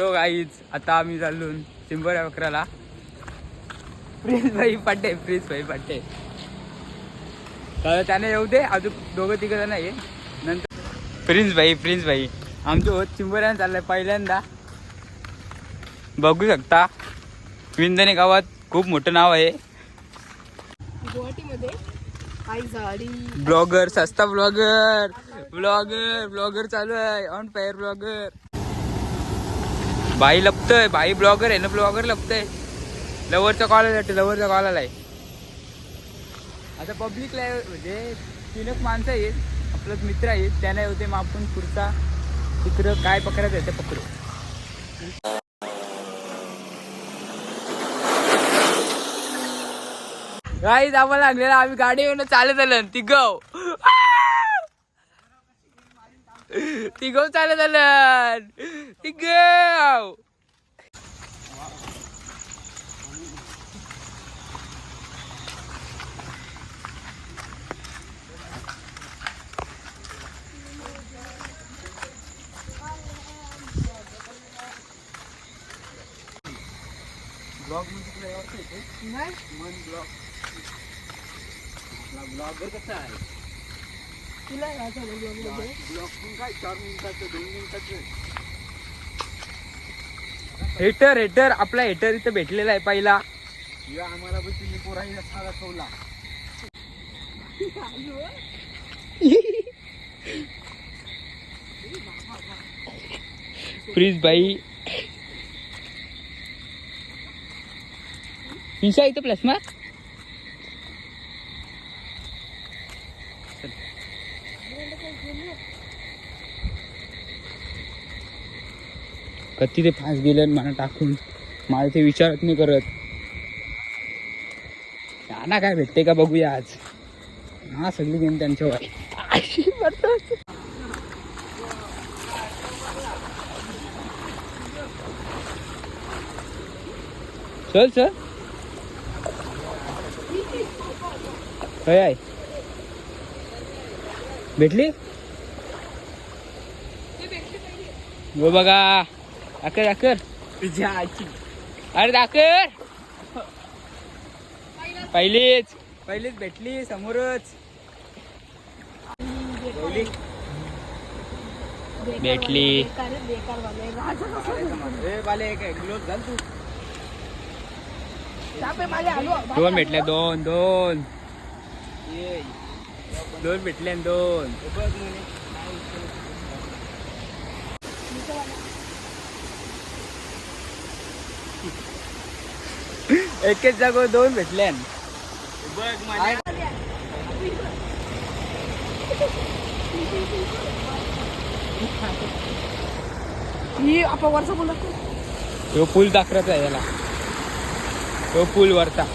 So guys आता आम्ही चाललो चिंबोऱ्या बकराला. प्रिन्स भाई पाटे तर त्याने येऊ दे, अजून दोघं तिघं जण आहे नंतर. प्रिन्स भाई आमचं होत चिंबोऱ्यानं चाललंय पहिल्यांदा. बघू शकता विंधने गावात खूप मोठं नाव आहे गुवाहाटीमध्ये. काही झाडी ब्लॉगर, सस्ता ब्लॉगर चालू आहे. On fire blogger. भाई लपतय, भाई ब्लॉगर आहे ना, ब्लॉगर लपतय. लवरचा कॉल आलाय. आता पब्लिकला म्हणजे 3 माणसं आहेत, आपलंच मित्र आहेत, त्यांना होते मग आपण पुढचा चित्र काय पकडायचं आहे ते पकडू. गाईज आम्हाला लागलेला, आम्ही गाडी येऊन चालत आलं तिघं चालत आलं तिघं. ब्लॉग ब्लॉगर कसा आहे तुला ब्लॉग काय 4 मिनिटाचं 2 मिनिटाचं. हेटर आपला हेटर इथं भेटलेला आहे पहिला. आम्हाला पण तुम्ही पोराही रस्ता दाखवला. प्लीज भाई इंस्टा इथं प्लस मार्क. कधी ते फास्ट गेले मला टाकून, मला ते विचारत नाही करत. ना काय भेटते का बघूया आज. हा सगळी गेम त्यांच्यावर. चल काय आहे भेटली हो बघा. दाखर तुझ्या आजी. अरे दाखर पहिलीच भेटली समोरच भेटली. ग्लोव्ह घाल तू. 2 भेटल्या 2 भेटल्या 2. एकेच जागो 2 भेटल्या. ही आपण वरचा बोलत तो पूल दाखवायचा आहे याला. तो पूल वरचा.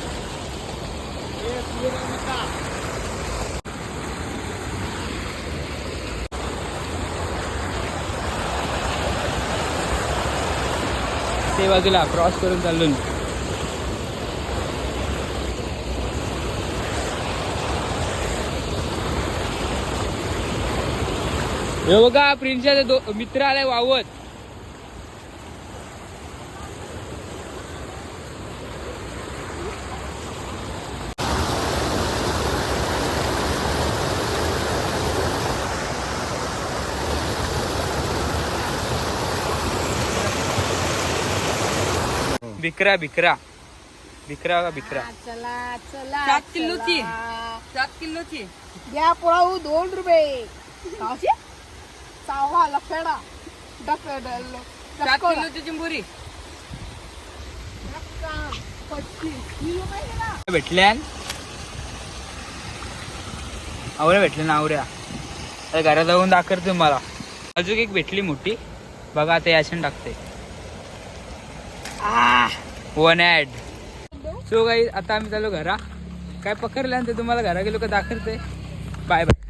ते बाजूला क्रॉस करून चाललो. हे बघा प्रिन्सचा मित्र आलाय वावत. भिकरा. चला 7 किलोची द्या पोळाऊ 2 रुपये. कावशी 6 लफेडा 7 किलोची चिंबोरी भेटल्यान आवऱ्या भेटल्या ना आवऱ्या. घरात जाऊन दाखवते मला. अजून एक भेटली मोठी बघा. आता याशन टाकते 1 ॲड. सो गाईज आता आम्ही चालू घरा. काय पकडल्यानंतर तुम्हाला घरा गेलो का दाखवते. Bye bye.